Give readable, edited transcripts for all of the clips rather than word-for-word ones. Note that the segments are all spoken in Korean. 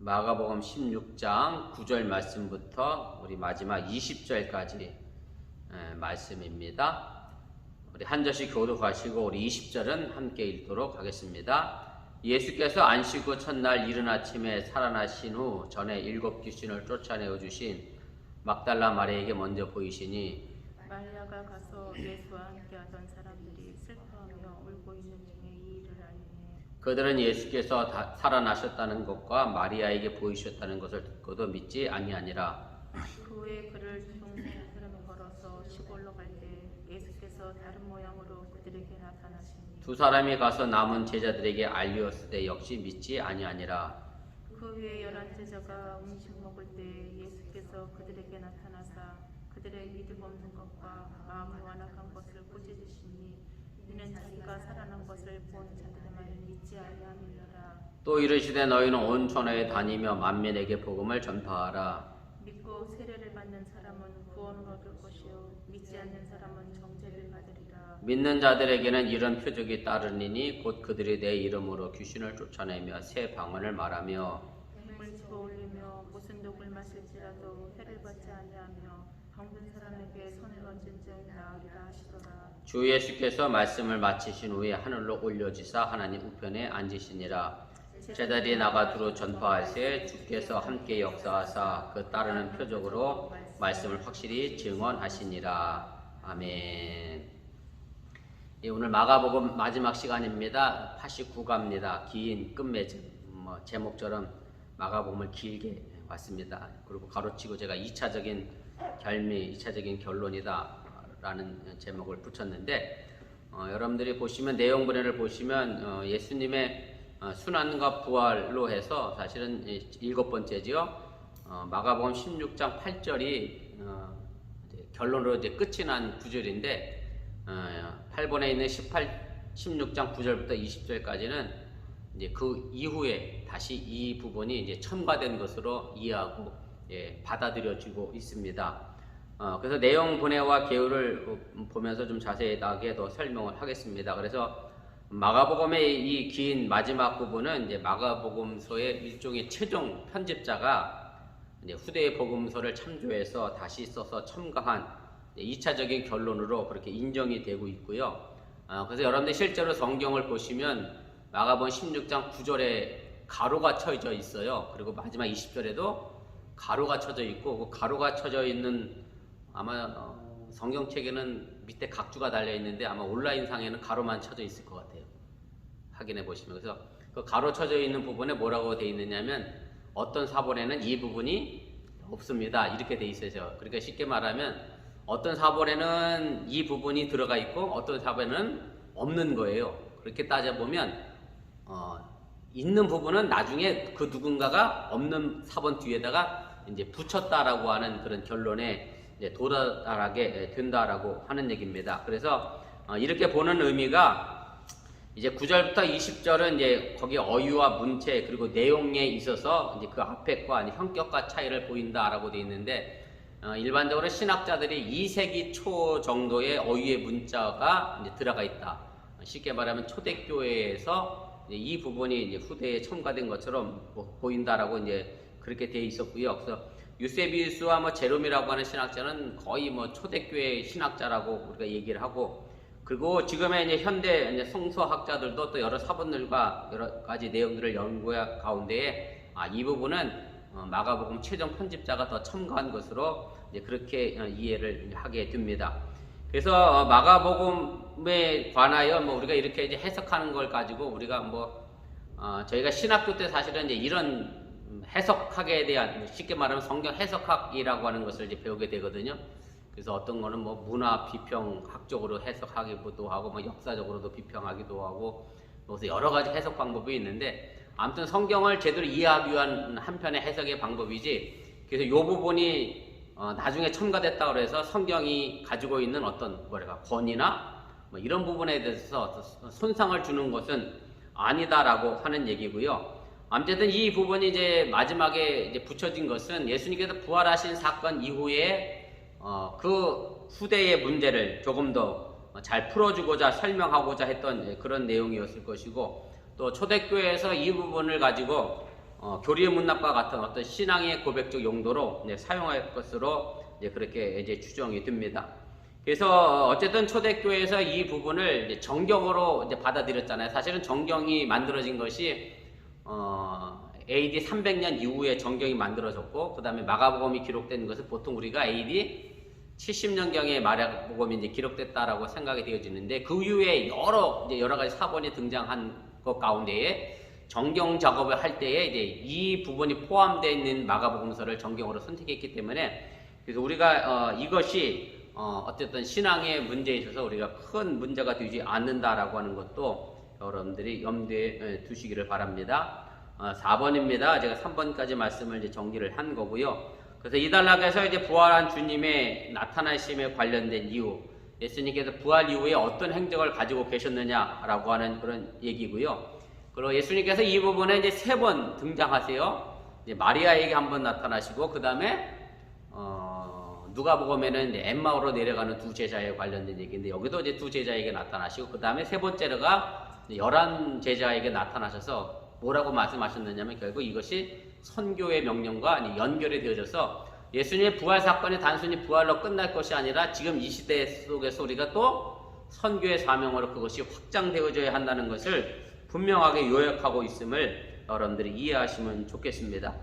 마가복음 16장 9절 말씀부터 우리 마지막 20절까지 말씀입니다. 우리 한 절씩 교독하시고 우리 20절은 함께 읽도록 하겠습니다. 예수께서 안식 후 첫날 이른 아침에 살아나신 후 전에 7 귀신을 쫓아내어 주신 막달라 마리아에게 먼저 보이시니 마리아가 가서 예수와 함께하던 사람들이 슬퍼하며 울고 있는 중에 이 일을 알리니 그들은 예수께서 살아나셨다는 것과 마리아에게 보이셨다는 것을 듣고도 믿지 아니하니라. 그 후에 그를 두동산으로 걸어서 시골로 갈 때 예수께서 다른 모양으로 그들에게 나타나시니 두 사람이 가서 남은 제자들에게 알리었을 때 역시 믿지 아니하니라. 그 후에 11 제자가 음식 먹을 때 예수께서 그들에게 나타나사 그들의 믿음 없는 것과 마음이 완악한 것을 꾸짖으시니 이는 자기가 살아난 것을 본 자들의 말을 믿지 아니함이니라. 또 이르시되 너희는 온 천하에 다니며 만민에게 복음을 전파하라. 믿고 세례를 받는 사람은 구원을 얻을 것이요 믿지 않는 사람은 정죄를 받으리라. 믿는 자들에게는 이런 표적이 따르니니 곧 그들이 내 이름으로 귀신을 쫓아내며 새 방언을 말하며 뱀을 집어 올리며 무슨 독을 마실지라도 해를 받지 아니하며 병든 사람에게 손을 얹은 즉 나으리라 하시더라. 주 예수께서 말씀을 마치신 후에 하늘로 올려지사 하나님 우편에 앉으시니라. 제자들이 나가 두루 전파할새 주께서 함께 역사하사 그 따르는 표적으로 말씀을 확실히 증언하시니라. 아멘. 예, 오늘 마가복음 마지막 시간입니다. 89가입니다. 긴 끝맺음. 제목처럼 마가복음을 길게 왔습니다. 그리고 가로치고 제가 2차적인 결미, 2차적인 결론이다 라는 제목을 붙였는데 여러분들이 보시면 내용분해를 보시면 예수님의 순환과 부활로 해서 사실은 7번째지요. 마가복음 16장 8절이 결론으로 이제 끝이 난 구절인데 8번에 있는 16장 9절부터 20절까지는 이제 그 이후에 다시 이 부분이 이제 첨가된 것으로 이해하고 받아들여지고 있습니다. 그래서 내용 분해와 계율을 보면서 좀 자세하게 더 설명을 하겠습니다. 그래서 마가복음의 이 긴 마지막 부분은 이제 마가복음서의 일종의 최종 편집자가 이제 후대의 복음서를 참조해서 다시 써서 첨가한 2차적인 결론으로 그렇게 인정이 되고 있고요. 그래서 여러분들 실제로 성경을 보시면 마가복음 16장 9절에 가로가 쳐져 있어요. 그리고 마지막 20절에도 가로가 쳐져 있고 그 가로가 쳐져 있는 아마 성경책에는 밑에 각주가 달려 있는데 아마 온라인상에는 가로만 쳐져 있을 것 같아요. 확인해 보시면. 그래서 그 가로 쳐져 있는 부분에 뭐라고 되어 있느냐면 어떤 사본에는 이 부분이 없습니다. 이렇게 되어 있어요. 그러니까 쉽게 말하면 어떤 사본에는 이 부분이 들어가 있고 어떤 사본에는 없는 거예요. 그렇게 따져보면 있는 부분은 나중에 그 누군가가 없는 사본 뒤에다가 이제 붙였다라고 하는 그런 결론에 이제 도달하게 된다라고 하는 얘기입니다. 그래서 이렇게 보는 의미가 이제 9절부터 20절은 이제 거기 어휘와 문체 그리고 내용에 있어서 이제 그 앞에과 형격과 차이를 보인다라고 되어 있는데 일반적으로 신학자들이 2세기 초 정도의 어휘의 문자가 이제 들어가 있다. 쉽게 말하면 초대교회에서 이 부분이 이제 후대에 첨가된 것처럼 보인다라고 이제 그렇게 되어 있었고요. 그래서 유세비우스와 제롬이라고 하는 신학자는 거의 초대교회 신학자라고 우리가 얘기를 하고, 그리고 지금의 이제 현대 이제 성서학자들도 또 여러 사본들과 여러 가지 내용들을 연구한 가운데에 이 부분은 마가복음 최종 편집자가 더 첨가한 것으로 이제 그렇게 이해를 하게 됩니다. 그래서 마가복음에 관하여 우리가 이렇게 이제 해석하는 걸 가지고 우리가 저희가 신학교 때 사실은 이제 이런 해석학에 대한 쉽게 말하면 성경 해석학이라고 하는 것을 이제 배우게 되거든요. 그래서 어떤 거는 문화 비평학적으로 해석하기도 하고 역사적으로도 비평하기도 하고 그래서 여러 가지 해석 방법이 있는데 아무튼 성경을 제대로 이해하기 위한 한편의 해석의 방법이지. 그래서 이 부분이 나중에 첨가됐다고 해서 성경이 가지고 있는 어떤 권위나 이런 부분에 대해서 손상을 주는 것은 아니다라고 하는 얘기고요. 아무튼 이 부분이 이제 마지막에 이제 붙여진 것은 예수님께서 부활하신 사건 이후에 그 후대의 문제를 조금 더 잘 풀어주고자 설명하고자 했던 그런 내용이었을 것이고, 또 초대교회에서 이 부분을 가지고 교리의 문답과 같은 어떤 신앙의 고백적 용도로 사용할 것으로 그렇게 이제 추정이 됩니다. 그래서 어쨌든 초대교회에서 이 부분을 이제 정경으로 이제 받아들였잖아요. 사실은 정경이 만들어진 것이 AD 300년 이후에 정경이 만들어졌고, 그 다음에 마가복음이 기록된 것은 보통 우리가 AD 70년경에 마가복음이 이제 기록됐다라고 생각이 되어지는데, 그 이후에 여러 가지 사본이 등장한 것 가운데에 정경 작업을 할 때에 이제 이 부분이 포함되어 있는 마가복음서를 정경으로 선택했기 때문에, 그래서 우리가 이것이 어쨌든 신앙의 문제에 있어서 우리가 큰 문제가 되지 않는다라고 하는 것도 여러분들이 염두에 두시기를 바랍니다. 4번입니다. 제가 3번까지 말씀을 이제 정리를 한 거고요. 그래서 이 단락에서 이제 부활한 주님의 나타나심에 관련된 이유, 예수님께서 부활 이후에 어떤 행적을 가지고 계셨느냐라고 하는 그런 얘기고요. 그리고 예수님께서 이 부분에 이제 3번 등장하세요. 이제 마리아에게 한번 나타나시고, 그 다음에 누가복음에는 엠마오로 내려가는 두 제자에 관련된 얘기인데, 여기도 이제 두 제자에게 나타나시고, 그 다음에 3번째가 11 제자에게 나타나셔서 뭐라고 말씀하셨느냐면, 결국 이것이 선교의 명령과 연결이 되어져서 예수님의 부활 사건이 단순히 부활로 끝날 것이 아니라 지금 이 시대 속에서 우리가 또 선교의 사명으로 그것이 확장되어져야 한다는 것을 분명하게 요약하고 있음을 여러분들이 이해하시면 좋겠습니다.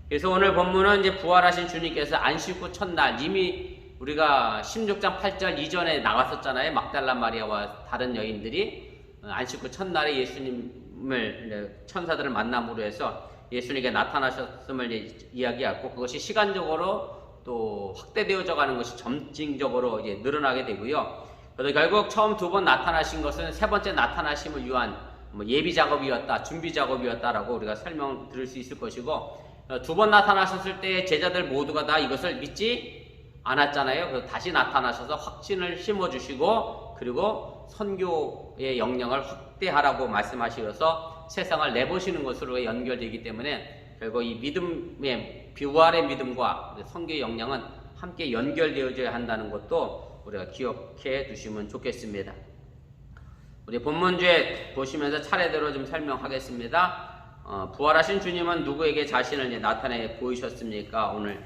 그래서 오늘 본문은 이제 부활하신 주님께서 안식 후 첫날, 이미 우리가 16장 8절 이전에 나왔었잖아요. 막달라 마리아와 다른 여인들이 안식 후 첫날에 예수님을, 천사들을 만남으로 해서 예수님께 나타나셨음을 이야기하고, 그것이 시간적으로 또 확대되어져 가는 것이 점진적으로 이제 늘어나게 되고요. 그래서 결국 처음 2번 나타나신 것은 3번째 나타나심을 위한 예비 작업이었다, 준비 작업이었다라고 우리가 설명 들을 수 있을 것이고, 2번 나타나셨을 때 제자들 모두가 다 이것을 믿지 않았잖아요. 그래서 다시 나타나셔서 확신을 심어주시고, 그리고 선교의 영역을 확대하라고 말씀하시어서 세상을 내보시는 것으로 연결되기 때문에, 결국 이 믿음의, 부활의 믿음과 선교의 영역은 함께 연결되어져야 한다는 것도 우리가 기억해 두시면 좋겠습니다. 우리 본문주에 보시면서 차례대로 좀 설명하겠습니다. 부활하신 주님은 누구에게 자신을 이제 나타내 보이셨습니까? 오늘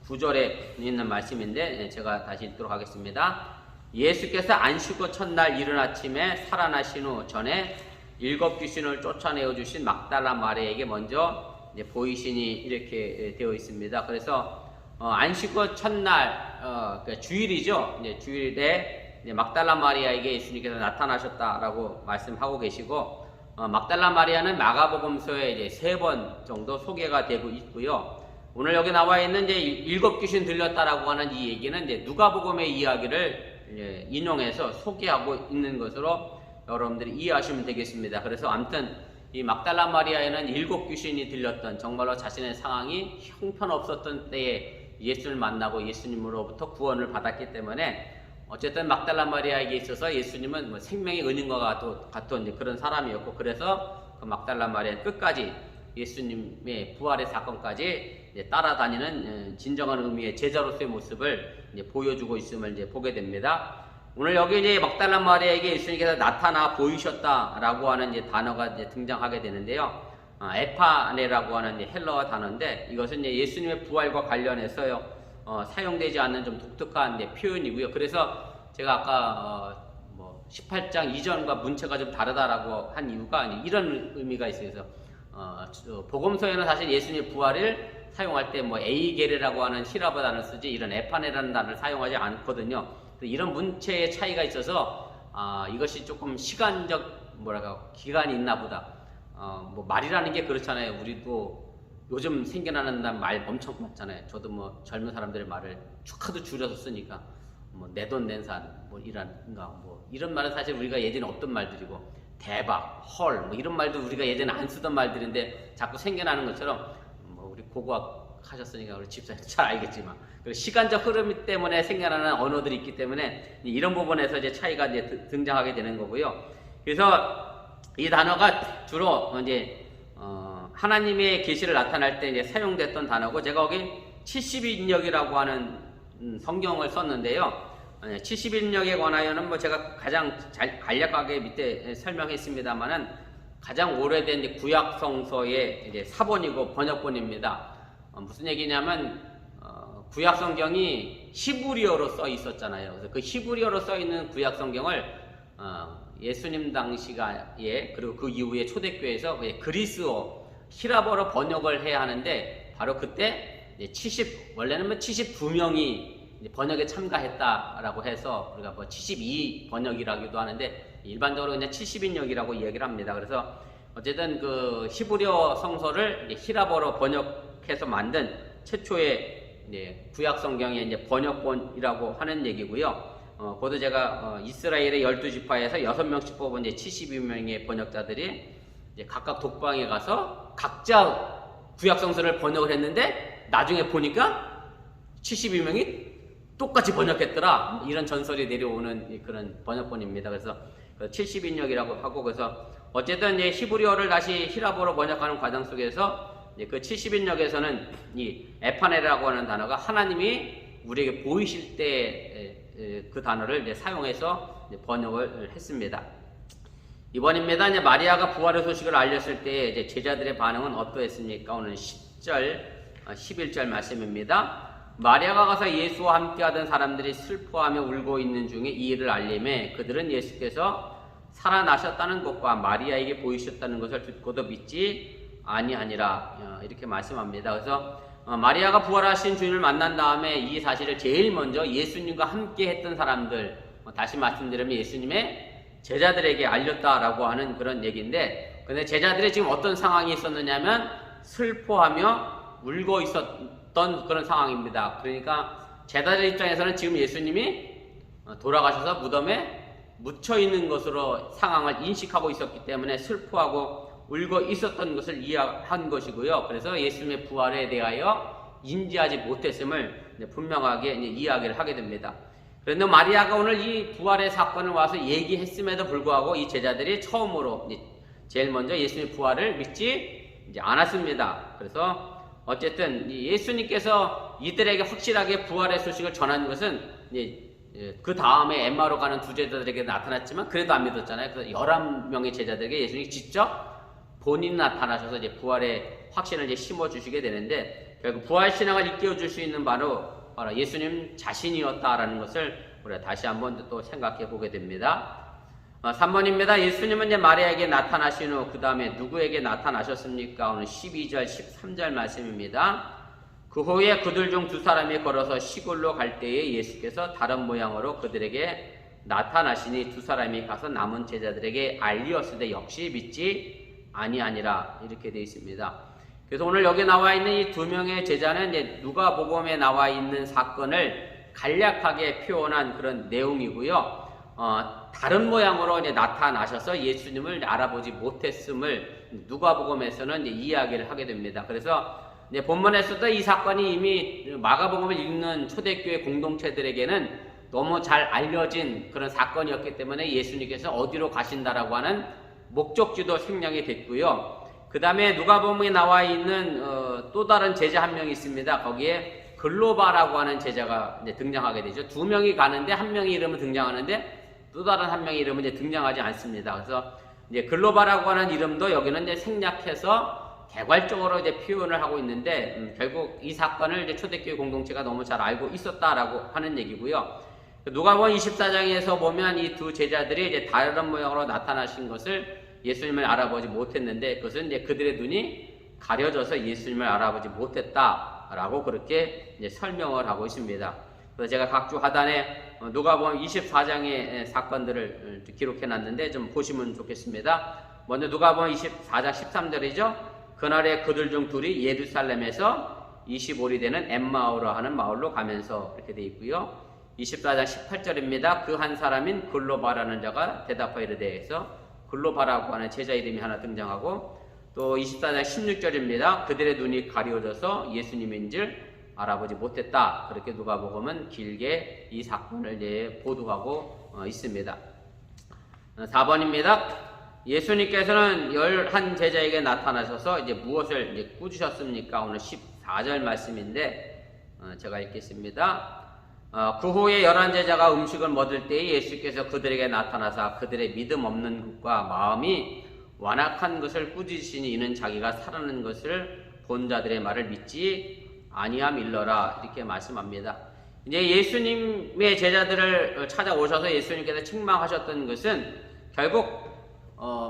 9절에 있는 말씀인데 제가 다시 읽도록 하겠습니다. 예수께서 안식 후 첫날 이른 아침에 살아나신 후 전에 7 귀신을 쫓아내어 주신 막달라 마리아에게 먼저 이제 보이시니 이렇게 되어 있습니다. 그래서 안식 후 첫날 그러니까 주일이죠. 이제 주일에 이제 막달라 마리아에게 예수님께서 나타나셨다라고 말씀하고 계시고, 막달라 마리아는 마가복음서에 이제 3번 정도 소개가 되고 있고요. 오늘 여기 나와 있는 이제 7 귀신 들렸다라고 하는 이 얘기는 이제 누가복음의 이야기를 인용해서 소개하고 있는 것으로 여러분들이 이해하시면 되겠습니다. 그래서 아무튼 이 막달라 마리아에는 7 귀신이 들렸던, 정말로 자신의 상황이 형편없었던 때에 예수를 만나고 예수님으로부터 구원을 받았기 때문에, 어쨌든 막달라 마리아에게 있어서 예수님은 생명의 은인과 같은 그런 사람이었고, 그래서 그 막달라 마리아는 끝까지 예수님의 부활의 사건까지 따라다니는 진정한 의미의 제자로서의 모습을 보여주고 있음을 보게 됩니다. 오늘 여기 이제 막달라 마리아에게 예수님께서 나타나 보이셨다라고 하는 단어가 등장하게 되는데요. 에파네라고 하는 헬라어 단어인데, 이것은 예수님의 부활과 관련해서요. 사용되지 않는 좀 독특한 표현이고요. 그래서 제가 아까 18장 이전과 문체가 좀 다르다라고 한 이유가 이런 의미가 있어요. 복음서에는 사실 예수님의 부활을 사용할 때 에이게르라고 하는 히라보 단어를 쓰지 이런 에파네라는 단어를 사용하지 않거든요. 이런 문체의 차이가 있어서 이것이 조금 시간적 기간이 있나 보다. 말이라는 게 그렇잖아요. 우리도 요즘 생겨나는 말 엄청 많잖아요. 저도 젊은 사람들의 말을 하도 줄여서 쓰니까 내돈 낸산 이런 말은 사실 우리가 예전에 없던 말들이고, 대박, 헐 이런 말도 우리가 예전에 안 쓰던 말들인데 자꾸 생겨나는 것처럼 우리 고고학 하셨으니까 우리 집사님 잘 알겠지만, 시간적 흐름 때문에 생겨나는 언어들이 있기 때문에 이런 부분에서 이제 차이가 등장하게 되는 거고요. 그래서 이 단어가 주로 하나님의 계시를 나타낼 때 사용됐던 단어고, 제가 거기 70인역이라고 하는 성경을 썼는데요. 70인역에 관하여는 제가 가장 간략하게 밑에 설명했습니다만은 가장 오래된 이제 구약 성서의 이제 사본이고 번역본입니다. 무슨 얘기냐면 구약 성경이 히브리어로 써 있었잖아요. 그래서 그 히브리어로 써 있는 구약 성경을 예수님 당시가에 그리고 그 이후에 초대교회에서 그리스어 히라버로 번역을 해야 하는데 바로 그때 원래는 72명이 번역에 참가했다라고 해서 우리가 72 번역이라고도 하는데 일반적으로 그냥 70인역이라고 이야기를 합니다. 그래서 어쨌든 그 히브리어 성서를 히라버로 번역해서 만든 최초의 구약 성경의 이제 번역본이라고 하는 얘기고요. 그것도 제가 이스라엘의 12지파에서 6명씩 뽑은 72명의 번역자들이 이제 각각 독방에 가서 각자 구약 성서를 번역을 했는데 나중에 보니까 72명이 똑같이 번역했더라. 이런 전설이 내려오는 그런 번역본입니다. 그래서 70인역이라고 하고 그래서 어쨌든 이제 히브리어를 다시 히라버로 번역하는 과정 속에서 그 70인역에서는 이 에파네라고 하는 단어가 하나님이 우리에게 보이실 때 그 단어를 이제 사용해서 이제 번역을 했습니다. 이번입니다. 이제 마리아가 부활의 소식을 알렸을 때 이제 제자들의 반응은 어떠했습니까? 오늘 10절, 11절 말씀입니다. 마리아가 가서 예수와 함께하던 사람들이 슬퍼하며 울고 있는 중에 이 일을 알림해 그들은 예수께서 살아나셨다는 것과 마리아에게 보이셨다는 것을 듣고도 믿지 아니하니라 이렇게 말씀합니다. 그래서 마리아가 부활하신 주님을 만난 다음에 이 사실을 제일 먼저 예수님과 함께 했던 사람들, 다시 말씀드리면 예수님의 제자들에게 알렸다라고 하는 그런 얘기인데, 근데 제자들이 지금 어떤 상황이 있었느냐면 슬퍼하며 울고 있었던 그런 상황입니다. 그러니까 제자들 입장에서는 지금 예수님이 돌아가셔서 무덤에 묻혀 있는 것으로 상황을 인식하고 있었기 때문에 슬퍼하고 울고 있었던 것을 이해한 것이고요. 그래서 예수님의 부활에 대하여 인지하지 못했음을 분명하게 이야기를 하게 됩니다. 그런데 마리아가 오늘 이 부활의 사건을 와서 얘기했음에도 불구하고 이 제자들이 처음으로 제일 먼저 예수님의 부활을 믿지 않았습니다. 그래서 어쨌든 예수님께서 이들에게 확실하게 부활의 소식을 전한 것은 그 다음에 엠마오로 가는 두 제자들에게 나타났지만 그래도 안 믿었잖아요. 그래서 11명의 제자들에게 예수님이 직접 본인이 나타나셔서 이제 부활의 확신을 이제 심어주시게 되는데, 결국 부활 신앙을 일깨워 줄 수 있는 바로 예수님 자신이었다라는 것을 우리가 다시 한번 또 생각해 보게 됩니다. 3번입니다. 예수님은 이제 마리아에게 나타나신 후 그 다음에 누구에게 나타나셨습니까? 오늘 12절, 13절 말씀입니다. 그 후에 그들 중 두 사람이 걸어서 시골로 갈 때에 예수께서 다른 모양으로 그들에게 나타나시니 두 사람이 가서 남은 제자들에게 알리었으되 역시 믿지 아니하니라 이렇게 되어 있습니다. 그래서 오늘 여기 나와 있는 이 두 명의 제자는 이제 누가복음에 나와 있는 사건을 간략하게 표현한 그런 내용이고요. 다른 모양으로 이제 나타나셔서 예수님을 알아보지 못했음을 누가복음에서는 이제 이야기를 하게 됩니다. 그래서 이제 본문에서도 이 사건이 이미 마가복음을 읽는 초대교회 공동체들에게는 너무 잘 알려진 그런 사건이었기 때문에 예수님께서 어디로 가신다라고 하는 목적지도 생략이 됐고요. 그 다음에 누가복음에 나와 있는 또 다른 제자 한 명이 있습니다. 거기에 글로바라고 하는 제자가 이제 등장하게 되죠. 두 명이 가는데 한 명의 이름은 등장하는데 또 다른 한 명의 이름은 이제 등장하지 않습니다. 그래서 이제 글로바라고 하는 이름도 여기는 이제 생략해서 개괄적으로 이제 표현을 하고 있는데 결국 이 사건을 이제 초대교회 공동체가 너무 잘 알고 있었다라고 하는 얘기고요. 누가복음 24장에서 보면 이 두 제자들이 이제 다른 모양으로 나타나신 것을 예수님을 알아보지 못했는데 그것은 이제 그들의 눈이 가려져서 예수님을 알아보지 못했다라고 그렇게 이제 설명을 하고 있습니다. 그래서 제가 각주 하단에 누가복음 24장의 사건들을 기록해 놨는데 좀 보시면 좋겠습니다. 먼저 누가복음 24장 13절이죠. 그날에 그들 중 둘이 예루살렘에서 25리 되는 엠마오로 하는 마을로 가면서 이렇게 되어 있고요. 24장 18절입니다. 그 한 사람인 글로바라는 자가 대답하여 이르되 해서 글로바라고 하는 제자 이름이 하나 등장하고 또 24장 16절입니다. 그들의 눈이 가려져서 예수님인 줄 알아보지 못했다. 그렇게 누가복음은 길게 이 사건을 이제 보도하고 있습니다. 4번입니다. 예수님께서는 11 제자에게 나타나셔서 이제 무엇을 이제 꾸짖으셨습니까? 오늘 14절 말씀인데 제가 읽겠습니다. 그 후에 11 제자가 음식을 먹을 때에 예수께서 그들에게 나타나사 그들의 믿음 없는 것과 마음이 완악한 것을 꾸짖으시니 이는 자기가 살아난 것을 본 자들의 말을 믿지 아니함일러라. 이렇게 말씀합니다. 이제 예수님의 제자들을 찾아오셔서 예수님께서 책망하셨던 것은 결국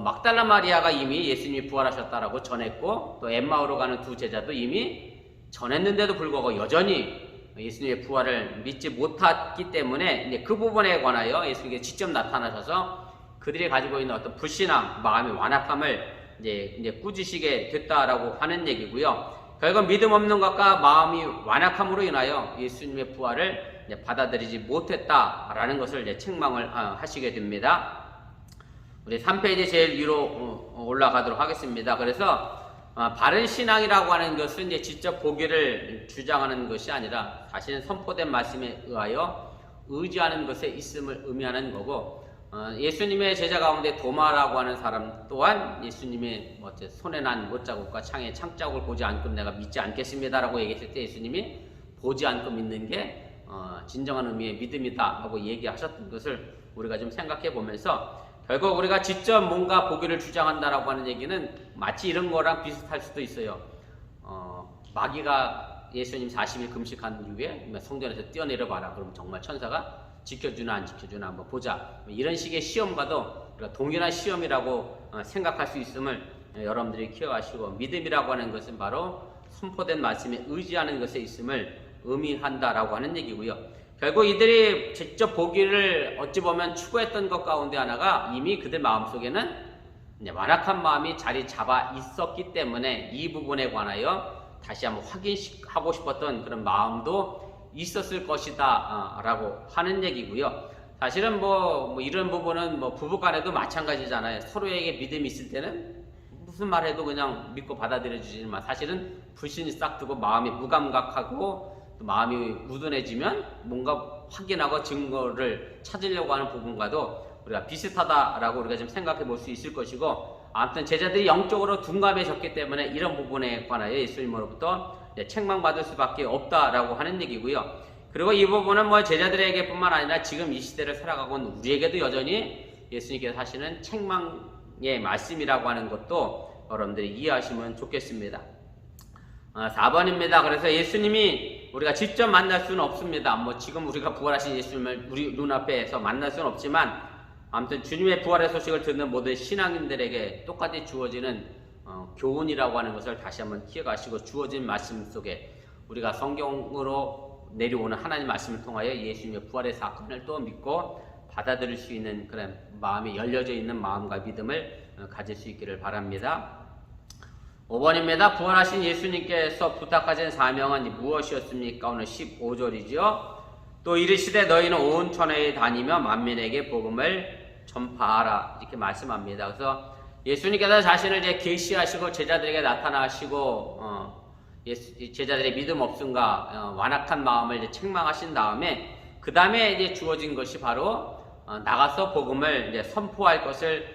막달라 마리아가 이미 예수님이 부활하셨다라고 전했고, 또 엠마오로 가는 두 제자도 이미 전했는데도 불구하고 여전히 예수님의 부활을 믿지 못했기 때문에 이제 그 부분에 관하여 예수님께 직접 나타나셔서 그들이 가지고 있는 어떤 불신앙, 마음의 완악함을 이제 꾸짖으시게 됐다라고 하는 얘기고요. 결국 믿음 없는 것과 마음이 완악함으로 인하여 예수님의 부활을 이제 받아들이지 못했다라는 것을 이제 책망을 하시게 됩니다. 우리 3페이지 제일 위로 올라가도록 하겠습니다. 그래서 바른 신앙이라고 하는 것은 이제 직접 보기를 주장하는 것이 아니라 사실은 선포된 말씀에 의하여 의지하는 것에 있음을 의미하는 거고, 예수님의 제자 가운데 도마라고 하는 사람 또한 예수님의 손에 난 못자국과 창에 창자국을 보지 않고 내가 믿지 않겠습니다라고 얘기했을 때 예수님이 보지 않고 믿는 게 진정한 의미의 믿음이다 라고 얘기하셨던 것을 우리가 좀 생각해 보면서, 결국 우리가 직접 뭔가 보기를 주장한다라고 하는 얘기는 마치 이런 거랑 비슷할 수도 있어요. 마귀가 예수님 40일 금식한 이후에 성전에서 뛰어내려 봐라. 그럼 정말 천사가 지켜주나 안 지켜주나 한번 보자. 이런 식의 시험과도 우리가 동일한 시험이라고 생각할 수 있음을 여러분들이 기억하시고, 믿음이라고 하는 것은 바로 선포된 말씀에 의지하는 것에 있음을 의미한다라고 하는 얘기고요. 결국 이들이 직접 보기를 어찌 보면 추구했던 것 가운데 하나가 이미 그들 마음속에는 완악한 마음이 자리 잡아 있었기 때문에 이 부분에 관하여 다시 한번 확인하고 싶었던 그런 마음도 있었을 것이다 라고 하는 얘기고요. 사실은 뭐 이런 부분은 부부간에도 마찬가지잖아요. 서로에게 믿음이 있을 때는 무슨 말해도 그냥 믿고 받아들여 주지만, 사실은 불신이 싹 트고 마음이 무감각하고 또 마음이 우둔해지면 뭔가 확인하고 증거를 찾으려고 하는 부분과도 우리가 비슷하다라고 우리가 좀 생각해 볼 수 있을 것이고, 아무튼 제자들이 영적으로 둔감해졌기 때문에 이런 부분에 관하여 예수님으로부터 책망받을 수밖에 없다라고 하는 얘기고요. 그리고 이 부분은 제자들에게뿐만 아니라 지금 이 시대를 살아가고 있는 우리에게도 여전히 예수님께서 하시는 책망의 말씀이라고 하는 것도 여러분들이 이해하시면 좋겠습니다. 4번입니다. 그래서 예수님이 우리가 직접 만날 수는 없습니다. 지금 우리가 부활하신 예수님을 우리 눈앞에서 만날 수는 없지만, 아무튼 주님의 부활의 소식을 듣는 모든 신앙인들에게 똑같이 주어지는 교훈이라고 하는 것을 다시 한번 기억하시고, 주어진 말씀 속에 우리가 성경으로 내려오는 하나님 말씀을 통하여 예수님의 부활의 사건을 또 믿고 받아들일 수 있는 그런 마음이 열려져 있는 마음과 믿음을 가질 수 있기를 바랍니다. 5번입니다. 부활하신 예수님께서 부탁하신 사명은 무엇이었습니까? 오늘 15절이죠. 또 이르시되 너희는 온 천하에 다니며 만민에게 복음을 전파하라. 이렇게 말씀합니다. 그래서 예수님께서 자신을 이제 계시하시고 제자들에게 나타나시고 제자들의 믿음 없음과 완악한 마음을 이제 책망하신 다음에 그 다음에 이제 주어진 것이 바로 나가서 복음을 이제 선포할 것을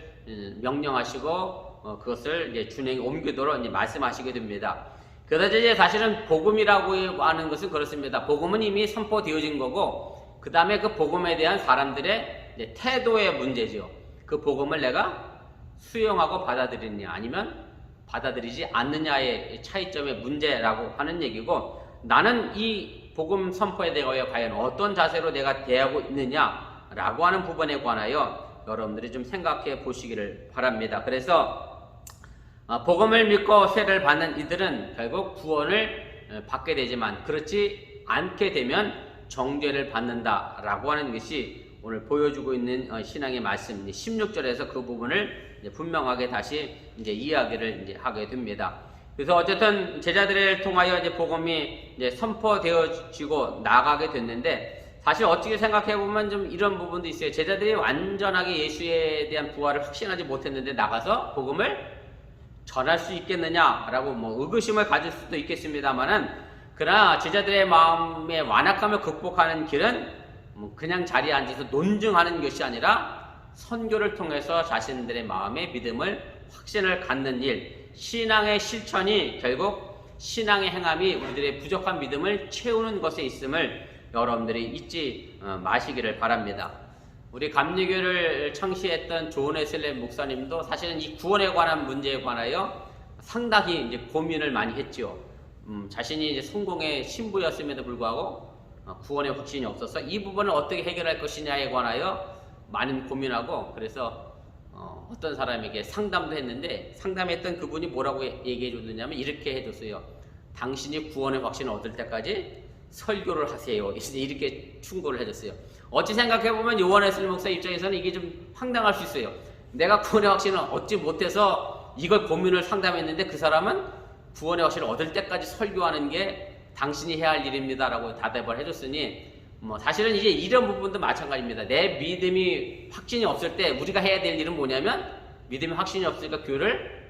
명령하시고 그것을 이제 준행에 옮기도록 이제 말씀하시게 됩니다. 그래서 이제 사실은 복음이라고 하는 것은 그렇습니다. 복음은 이미 선포되어진 거고, 그 다음에 그 복음에 대한 사람들의 이제 태도의 문제죠. 그 복음을 내가 수용하고 받아들이느냐, 아니면 받아들이지 않느냐의 차이점의 문제라고 하는 얘기고, 나는 이 복음 선포에 대하여 과연 어떤 자세로 내가 대하고 있느냐라고 하는 부분에 관하여 여러분들이 좀 생각해 보시기를 바랍니다. 그래서 복음을 믿고 세례를 받는 이들은 결국 구원을 받게 되지만, 그렇지 않게 되면 정죄를 받는다라고 하는 것이 오늘 보여주고 있는 신앙의 말씀 16절에서 그 부분을 이제 분명하게 다시 이제 이야기를 이제 하게 됩니다. 그래서 어쨌든 제자들을 통하여 이제 복음이 이제 선포되어지고 나가게 됐는데, 사실 어떻게 생각해 보면 좀 이런 부분도 있어요. 제자들이 완전하게 예수에 대한 부활을 확신하지 못했는데 나가서 복음을 전할 수 있겠느냐라고 의구심을 가질 수도 있겠습니다만은, 그러나 제자들의 마음의 완악함을 극복하는 길은 그냥 자리에 앉아서 논증하는 것이 아니라 선교를 통해서 자신들의 마음의 믿음을 확신을 갖는 일, 신앙의 실천이 결국 신앙의 행함이 우리들의 부족한 믿음을 채우는 것에 있음을 여러분들이 잊지 마시기를 바랍니다. 우리 감리교를 창시했던 존 웨슬리 목사님도 사실은 이 구원에 관한 문제에 관하여 상당히 이제 고민을 많이 했죠. 자신이 이제 성공의 신부였음에도 불구하고 구원의 확신이 없어서 이 부분을 어떻게 해결할 것이냐에 관하여 많은 고민하고, 그래서 어떤 사람에게 상담도 했는데, 상담했던 그분이 뭐라고 얘기해 줬느냐면 이렇게 해줬어요. 당신이 구원의 확신을 얻을 때까지 설교를 하세요. 이렇게 충고를 해줬어요. 어찌 생각해보면 요한 웨슬리 목사 입장에서는 이게 좀 황당할 수 있어요. 내가 구원의 확신을 얻지 못해서 이걸 고민을 상담했는데 그 사람은 구원의 확신을 얻을 때까지 설교하는 게 당신이 해야 할 일입니다 라고 대답을 해줬으니, 사실은 이제 이런 부분도 마찬가지입니다. 내 믿음이 확신이 없을 때 우리가 해야 될 일은 뭐냐면, 믿음이 확신이 없으니까 교회를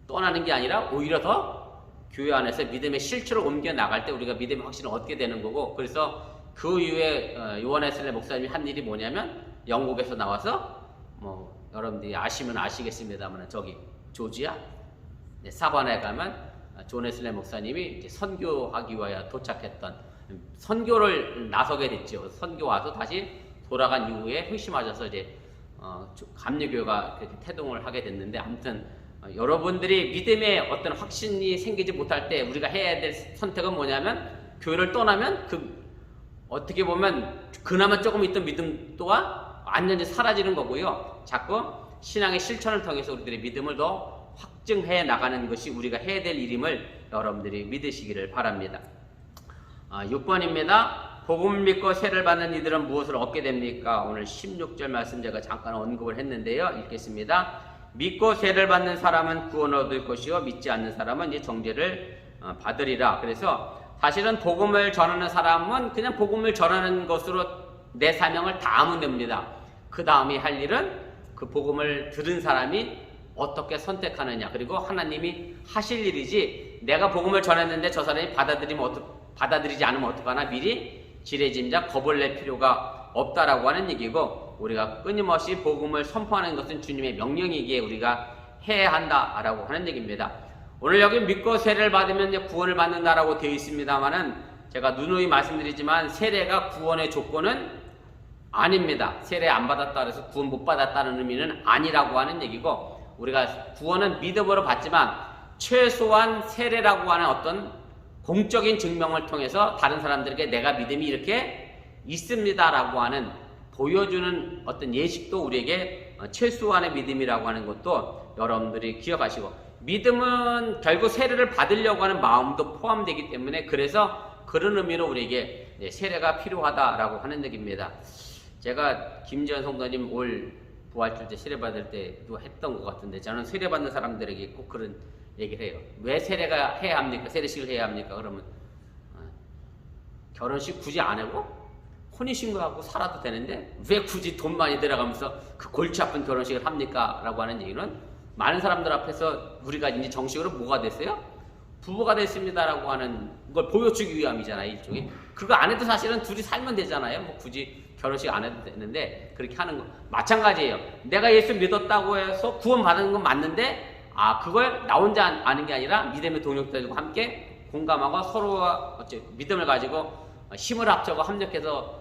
떠나는 게 아니라 오히려 더 교회 안에서 믿음의 실체로 옮겨 나갈 때 우리가 믿음의 확신을 얻게 되는 거고, 그래서 그 이후에 요한 웨슬리 목사님이 한 일이 뭐냐면, 영국에서 나와서 여러분들이 아시면 아시겠습니다만 저기 조지아 사바나에 가면 존 웨슬리 목사님이 이제 선교하기 위하여 도착했던, 선교를 나서게 됐죠. 선교 와서 다시 돌아간 이후에 회심하셔서 이제 감리교가 그렇게 태동을 하게 됐는데, 아무튼 여러분들이 믿음에 어떤 확신이 생기지 못할 때 우리가 해야 될 선택은 뭐냐면, 교회를 떠나면 어떻게 보면 그나마 조금 있던 믿음 또한 완전히 사라지는 거고요. 자꾸 신앙의 실천을 통해서 우리들의 믿음을 더 확증해 나가는 것이 우리가 해야 될 일임을 여러분들이 믿으시기를 바랍니다. 6번입니다. 복음을 믿고 세를 받는 이들은 무엇을 얻게 됩니까? 오늘 16절 말씀 제가 잠깐 언급을 했는데요. 읽겠습니다. 믿고 세를 받는 사람은 구원을 얻을 것이요 믿지 않는 사람은 이제 정죄를 받으리라. 그래서 사실은 복음을 전하는 사람은 그냥 복음을 전하는 것으로 내 사명을 다 하면 됩니다. 그 다음에 할 일은 그 복음을 들은 사람이 어떻게 선택하느냐, 그리고 하나님이 하실 일이지, 내가 복음을 전했는데 저 사람이 받아들이지 않으면 어떡하나 미리 지레짐작 겁을 낼 필요가 없다라고 하는 얘기고, 우리가 끊임없이 복음을 선포하는 것은 주님의 명령이기에 우리가 해야 한다라고 하는 얘기입니다. 오늘 여기 믿고 세례를 받으면 이제 구원을 받는다라고 되어 있습니다만은, 제가 누누이 말씀드리지만 세례가 구원의 조건은 아닙니다. 세례 안 받았다 그래서 구원 못 받았다는 의미는 아니라고 하는 얘기고, 우리가 구원은 믿음으로 받지만 최소한 세례라고 하는 어떤 공적인 증명을 통해서 다른 사람들에게 내가 믿음이 이렇게 있습니다라고 하는 보여주는 어떤 예식도 우리에게 최소한의 믿음이라고 하는 것도 여러분들이 기억하시고, 믿음은 결국 세례를 받으려고 하는 마음도 포함되기 때문에, 그래서 그런 의미로 우리에게 세례가 필요하다라고 하는 얘기입니다. 제가 김지현 성도님 올 부활절 때 세례 받을 때도 했던 것 같은데, 저는 세례 받는 사람들에게 꼭 그런 얘기를 해요. 왜 세례가 해야 합니까? 세례식을 해야 합니까? 그러면 결혼식 굳이 안 하고 혼인신고하고 살아도 되는데 왜 굳이 돈 많이 들어가면서 그 골치 아픈 결혼식을 합니까? 라고 하는 얘기는, 많은 사람들 앞에서 우리가 이제 정식으로 뭐가 됐어요? 부부가 됐습니다라고 하는 걸 보여주기 위함이잖아요, 일종의. 그거 안 해도 사실은 둘이 살면 되잖아요. 뭐 굳이 결혼식 안 해도 되는데 그렇게 하는 거 마찬가지예요. 내가 예수 믿었다고 해서 구원 받는 건 맞는데, 그걸 나 혼자 아는 게 아니라 믿음의 동역자들과 함께 공감하고 서로가 믿음을 가지고 힘을 합쳐서 합력해서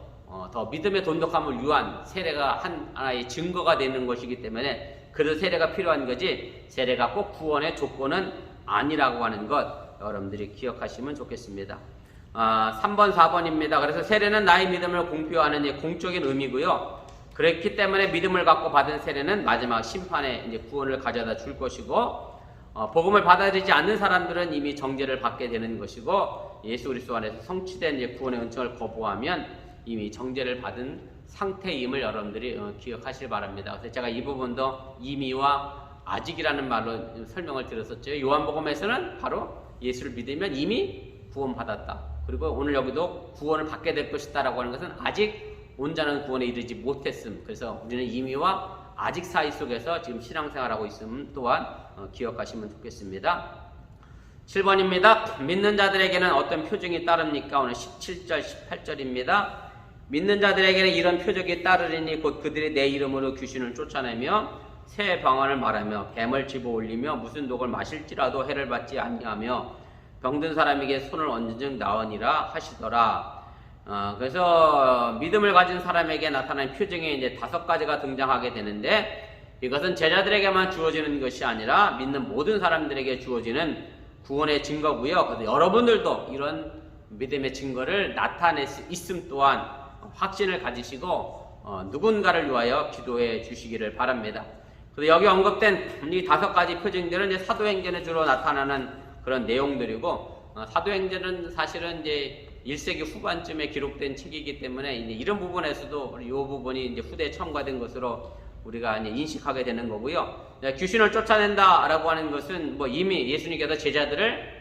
더 믿음의 돈독함을 위한 세례가 하나의 증거가 되는 것이기 때문에, 그래서 세례가 필요한 거지, 세례가 꼭 구원의 조건은 아니라고 하는 것 여러분들이 기억하시면 좋겠습니다. 3번, 4번입니다. 그래서 세례는 나의 믿음을 공표하는 공적인 의미고요. 그렇기 때문에 믿음을 갖고 받은 세례는 마지막 심판에 이제 구원을 가져다 줄 것이고, 복음을 받아들이지 않는 사람들은 이미 정죄를 받게 되는 것이고, 예수 그리스도 안에서 성취된 구원의 은총을 거부하면 이미 정죄를 받은 상태임을 여러분들이 기억하시길 바랍니다. 그래서 제가 이 부분도 이미와 아직이라는 말로 설명을 드렸었죠. 요한복음에서는 바로 예수를 믿으면 이미 구원받았다. 그리고 오늘 여기도 구원을 받게 될 것이다 라고 하는 것은 아직 온전한 구원에 이르지 못했음. 그래서 우리는 이미와 아직 사이 속에서 지금 신앙생활하고 있음 또한 기억하시면 좋겠습니다. 7번입니다. 믿는 자들에게는 어떤 표징이 따릅니까? 오늘 17절, 18절입니다. 믿는 자들에게는 이런 표적이 따르리니 곧 그들이 내 이름으로 귀신을 쫓아내며 새 방언을 말하며 뱀을 집어 올리며 무슨 독을 마실지라도 해를 받지 아니하며 병든 사람에게 손을 얹은 즉 나으니라 하시더라. 그래서 믿음을 가진 사람에게 나타나는 표징이 이제 5가지가 등장하게 되는데, 이것은 제자들에게만 주어지는 것이 아니라 믿는 모든 사람들에게 주어지는 구원의 증거고요. 그래서 여러분들도 이런 믿음의 증거를 나타낼 수 있음 또한 확신을 가지시고 누군가를 위하여 기도해 주시기를 바랍니다. 그래서 여기 언급된 이 5가지 표징들은 이제 사도행전에 주로 나타나는 그런 내용들이고, 사도행전은 사실은 이제 1세기 후반쯤에 기록된 책이기 때문에 이제 이런 부분에서도 이 부분이 이제 후대에 첨가된 것으로 우리가 이제 인식하게 되는 거고요. 귀신을 쫓아낸다라고 하는 것은 뭐 이미 예수님께서 제자들을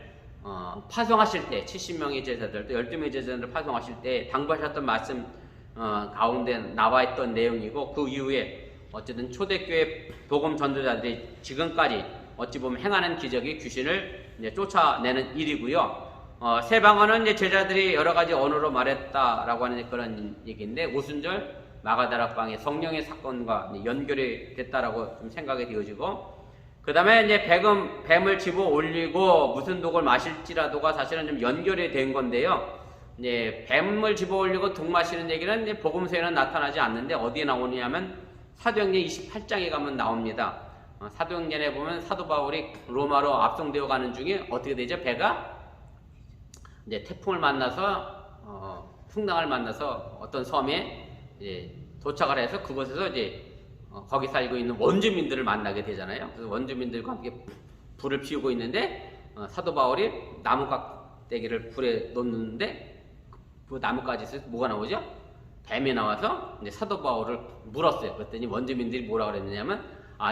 파송하실 때 70명의 제자들 또 12명의 제자들을 파송하실 때 당부하셨던 말씀 가운데 나와 있던 내용이고, 그 이후에 어쨌든 초대교회 복음 전도자들이 지금까지 어찌 보면 행하는 기적이 귀신을 이제 쫓아내는 일이고요. 세 방언은 이제 제자들이 여러 가지 언어로 말했다라고 하는 그런 얘기인데, 오순절 마가다락방의 성령의 사건과 연결이 됐다라고 좀 생각이 되어지고, 그 다음에 이제 뱀을 집어 올리고 무슨 독을 마실지라도가 사실은 좀 연결이 된 건데요. 이제 뱀을 집어 올리고 독 마시는 얘기는 이제 복음서에는 나타나지 않는데 어디에 나오냐면 사도행전 28장에 가면 나옵니다. 사도행전에 보면 사도 바울이 로마로 압송되어 가는 중에 어떻게 되죠? 배가 이제 태풍을 만나서 풍랑을 만나서 어떤 섬에 이제 도착을 해서 그곳에서 이제 거기 살고 있는 원주민들을 만나게 되잖아요. 그래서 원주민들과 함께 불을 피우고 있는데 사도 바울이 나무 깍대기를 불에 놓는데 그 나뭇가지에서 뭐가 나오죠? 뱀이 나와서 이제 사도 바울을 물었어요. 그랬더니 원주민들이 뭐라 그랬냐면,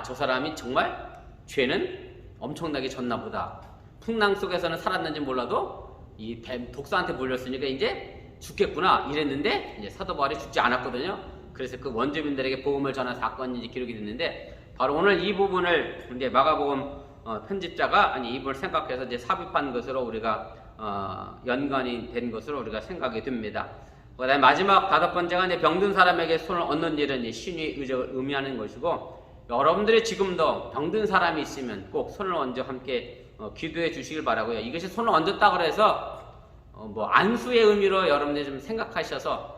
저 사람이 정말 죄는 엄청나게 졌나 보다. 풍랑 속에서는 살았는지 몰라도 이 뱀 독사한테 물렸으니까 이제 죽겠구나 이랬는데, 이제 사도 바울이 죽지 않았거든요. 그래서 그 원주민들에게 복음을 전한 사건이 기록이 됐는데, 바로 오늘 이 부분을 이제 마가복음 편집자가 이 부분을 생각해서 이제 삽입한 것으로 우리가 연관이 된 것으로 우리가 생각이 됩니다. 그다음에 마지막 5번째가 이제 병든 사람에게 손을 얹는 일은 신의 의적을 의미하는 것이고, 여러분들이 지금도 병든 사람이 있으면 꼭 손을 얹어 함께 기도해 주시길 바라고요. 이것이 손을 얹었다고 해서 뭐 안수의 의미로 여러분들이 좀 생각하셔서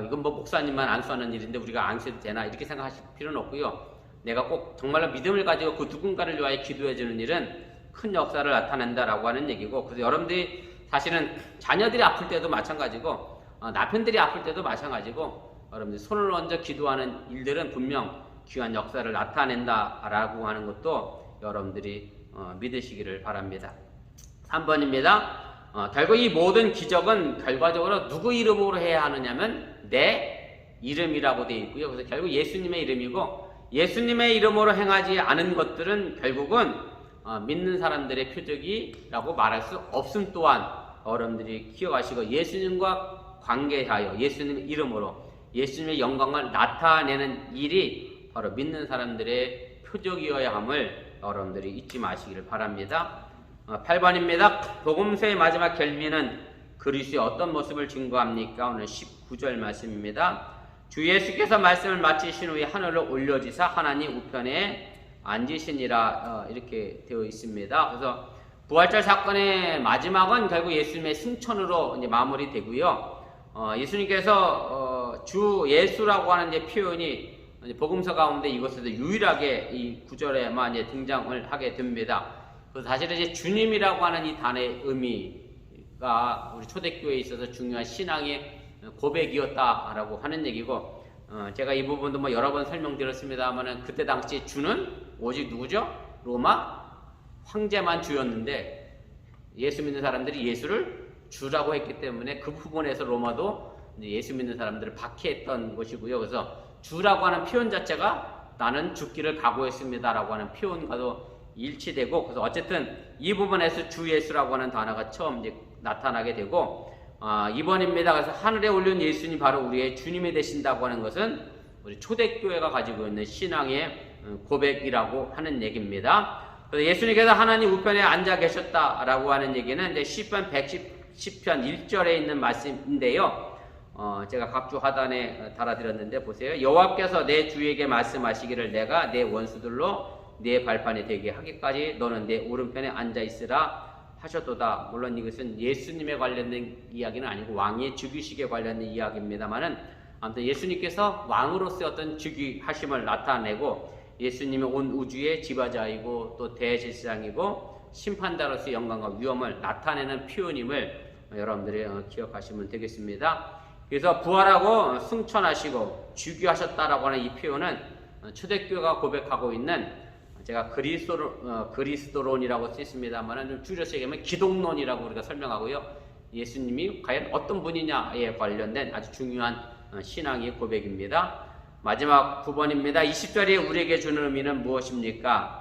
이건 뭐 목사님만 안수하는 일인데 우리가 안수해도 되나 이렇게 생각하실 필요는 없고요. 내가 꼭 정말로 믿음을 가지고 그 누군가를 위하여 기도해 주는 일은 큰 역사를 나타낸다라고 하는 얘기고, 그래서 여러분들이 사실은 자녀들이 아플 때도 마찬가지고 남편들이 아플 때도 마찬가지고, 여러분들 손을 얹어 기도하는 일들은 분명 귀한 역사를 나타낸다라고 하는 것도 여러분들이 믿으시기를 바랍니다. 3번입니다. 결국 이 모든 기적은 결과적으로 누구 이름으로 해야 하느냐면 내 이름이라고 되어 있고요. 그래서 결국 예수님의 이름이고, 예수님의 이름으로 행하지 않은 것들은 결국은 믿는 사람들의 표적이라고 말할 수 없음 또한 여러분들이 기억하시고, 예수님과 관계하여 예수님의 이름으로 예수님의 영광을 나타내는 일이 바로 믿는 사람들의 표적이어야 함을 여러분들이 잊지 마시기를 바랍니다. 8번입니다. 복음서의 마지막 결미는 그리스도의 어떤 모습을 증거합니까? 오늘 19절 말씀입니다. 주 예수께서 말씀을 마치신 후에 하늘로 올려지사 하나님 우편에 앉으시니라, 이렇게 되어 있습니다. 그래서 부활절 사건의 마지막은 결국 예수님의 승천으로 이제 마무리되고요. 예수님께서 주 예수라고 하는 이제 표현이 이제 복음서 가운데 이것에서 유일하게 이 구절에만 이제 등장을 하게 됩니다. 그래서 사실은 이제 주님이라고 하는 이 단어의 의미가 우리 초대교회에 있어서 중요한 신앙의 고백이었다라고 하는 얘기고, 제가 이 부분도 뭐 여러 번 설명드렸습니다만은 그때 당시 주는 오직 누구죠? 로마 황제만 주였는데, 예수 믿는 사람들이 예수를 주라고 했기 때문에 그 부분에서 로마도 예수 믿는 사람들을 박해했던 것이고요. 그래서 주라고 하는 표현 자체가 나는 죽기를 각오했습니다라고 하는 표현과도 일치되고, 그래서 어쨌든 이 부분에서 주 예수라고 하는 단어가 처음 이제 나타나게 되고, 2번입니다. 그래서 하늘에 올린 예수님 바로 우리의 주님이 되신다고 하는 것은 우리 초대교회가 가지고 있는 신앙의 고백이라고 하는 얘기입니다. 그래서 예수님께서 하나님 우편에 앉아 계셨다라고 하는 얘기는 이제 시편 110편 1절에 있는 말씀인데요. 제가 각주 하단에 달아드렸는데 보세요. 여호와께서 내 주에게 말씀하시기를 내가 내 원수들로 내 발판이 되게 하기까지 너는 내 오른편에 앉아 있으라 하셔도다. 물론 이것은 예수님에 관련된 이야기는 아니고 왕의 즉위식에 관련된 이야기입니다만은 아무튼 예수님께서 왕으로서의 어떤 즉위하심을 나타내고 예수님이 온 우주의 지배자이고 또 대제사장이고 심판자로서의 영광과 위엄을 나타내는 표현임을 여러분들이 기억하시면 되겠습니다. 그래서 부활하고 승천하시고 즉위하셨다라고 하는 이 표현은 초대교회가 고백하고 있는 제가 그리스도론이라고 쓰있습니다만 좀 줄여서 얘기하면 기독론이라고 우리가 설명하고요. 예수님이 과연 어떤 분이냐에 관련된 아주 중요한 신앙의 고백입니다. 마지막 9번입니다. 20절에 우리에게 주는 의미는 무엇입니까?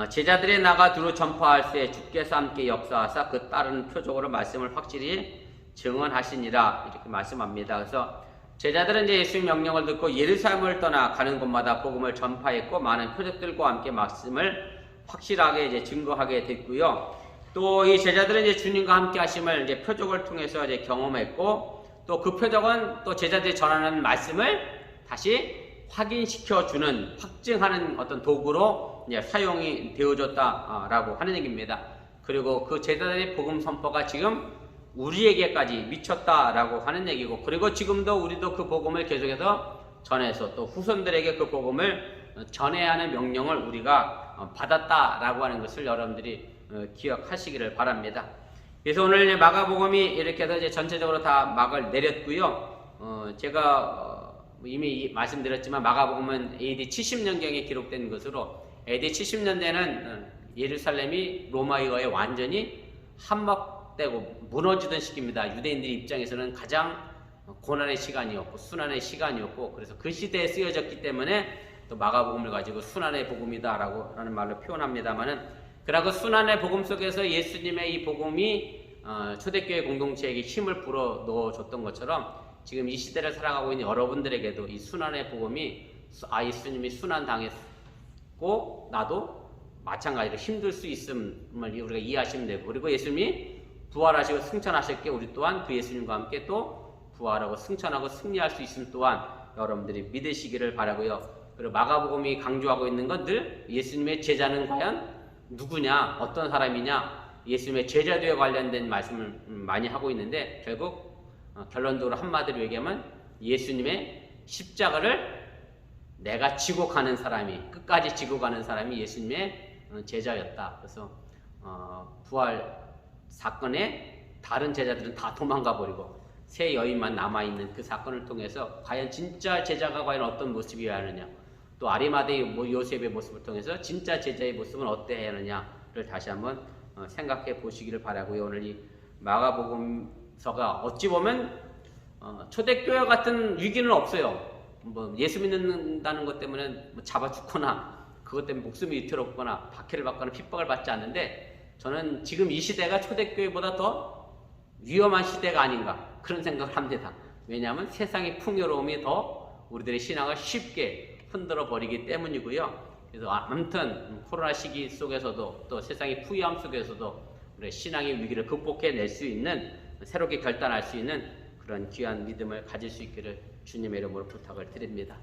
제자들이 나가 두루 전파할 때 주께서 함께 역사하사 그 따르는 표적으로 말씀을 확실히 증언하시니라 이렇게 말씀합니다. 그래서 제자들은 이제 예수의 명령을 듣고 예루살렘을 떠나 가는 곳마다 복음을 전파했고 많은 표적들과 함께 말씀을 확실하게 이제 증거하게 됐고요. 또 이 제자들은 이제 주님과 함께 하심을 이제 표적을 통해서 이제 경험했고 또 그 표적은 또 제자들이 전하는 말씀을 다시 확인시켜 주는 확증하는 어떤 도구로 이제 사용이 되어졌다라고 하는 얘기입니다. 그리고 그 제자들의 복음 선포가 지금 우리에게까지 미쳤다라고 하는 얘기고 그리고 지금도 우리도 그 복음을 계속해서 전해서 또 후손들에게 그 복음을 전해야 하는 명령을 우리가 받았다라고 하는 것을 여러분들이 기억하시기를 바랍니다. 그래서 오늘 마가복음이 이렇게 해서 이제 전체적으로 다 막을 내렸고요. 제가 이미 말씀드렸지만 마가복음은 AD 70년경에 기록된 것으로 AD 70년대는 예루살렘이 로마에 의해 완전히 함락되고 무너지던 시기입니다. 유대인들 입장에서는 가장 고난의 시간이었고 순환의 시간이었고 그래서 그 시대에 쓰여졌기 때문에 또 마가복음을 가지고 순환의 복음이다라고 하는 말로 표현합니다만은 그러고 순환의 복음 속에서 예수님의 이 복음이 초대교회 공동체에게 힘을 불어 넣어줬던 것처럼 지금 이 시대를 살아가고 있는 여러분들에게도 이 순환의 복음이 예수님이 순환당했고 나도 마찬가지로 힘들 수 있음을 우리가 이해하시면 되고 그리고 예수님이 부활하시고 승천하셨기에 우리 또한 그 예수님과 함께 또 부활하고 승천하고 승리할 수 있음 또한 여러분들이 믿으시기를 바라고요. 그리고 마가복음이 강조하고 있는 건 늘 예수님의 제자는 과연 누구냐, 어떤 사람이냐, 예수님의 제자도에 관련된 말씀을 많이 하고 있는데 결국 결론적으로 한마디로 얘기하면 예수님의 십자가를 내가 지고 가는 사람이 끝까지 지고 가는 사람이 예수님의 제자였다. 그래서 부활 사건에 다른 제자들은 다 도망가 버리고 세 여인만 남아있는 그 사건을 통해서 과연 진짜 제자가 과연 어떤 모습이어야 하느냐 또 아리마대의 요셉의 모습을 통해서 진짜 제자의 모습은 어때야 하느냐를 다시 한번 생각해 보시기를 바라고요. 오늘 이 마가복음서가 어찌 보면 초대교회 같은 위기는 없어요. 뭐 예수 믿는다는 것 때문에 뭐 잡아 죽거나 그것 때문에 목숨이 위태롭거나 박해를 받거나 핍박을 받지 않는데 저는 지금 이 시대가 초대교회보다 더 위험한 시대가 아닌가 그런 생각을 합니다. 왜냐하면 세상의 풍요로움이 더 우리들의 신앙을 쉽게 흔들어 버리기 때문이고요. 그래서 아무튼 코로나 시기 속에서도 또 세상의 풍요함 속에서도 우리 신앙의 위기를 극복해낼 수 있는 새롭게 결단할 수 있는 그런 귀한 믿음을 가질 수 있기를 주님의 이름으로 부탁을 드립니다.